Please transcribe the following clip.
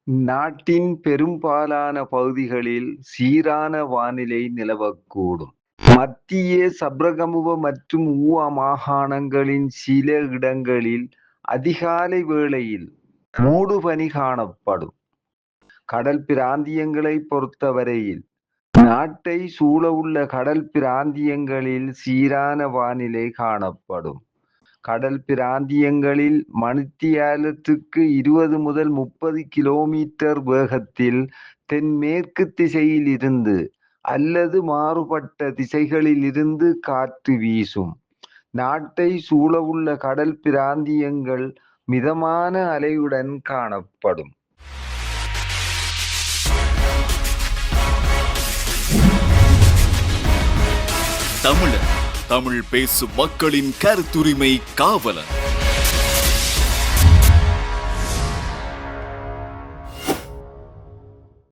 நாட்டின் பெரும்பாலான பகுதிகளில் சீரான வானிலை நிலவக்கூடும். மத்திய சப்ரகமுவ மற்றும் ஊவா மாகாணங்களின் சில இடங்களில் அதிகாலை வேளையில் மூடுபனி காணப்படும். கடல் பிராந்தியங்களை பொறுத்தவரையில் நாட்டை சூழவுள்ள கடல் பிராந்தியங்களில் சீரான வானிலை காணப்படும். கடல் பிராந்தியங்களில் மணித்தியாலத்துக்கு 20 முதல் 30 கிலோமீட்டர் வேகத்தில் தென்மேற்கு திசையில் இருந்து அல்லது மாறுபட்ட திசைகளில் இருந்து காற்று வீசும். நாட்டை சூழவுள்ள கடல் பிராந்தியங்கள் மிதமான அலையுடன் காணப்படும். தமிழர், தமிழ் பேசும் மக்களின் கருத்துரிமை காவலர்.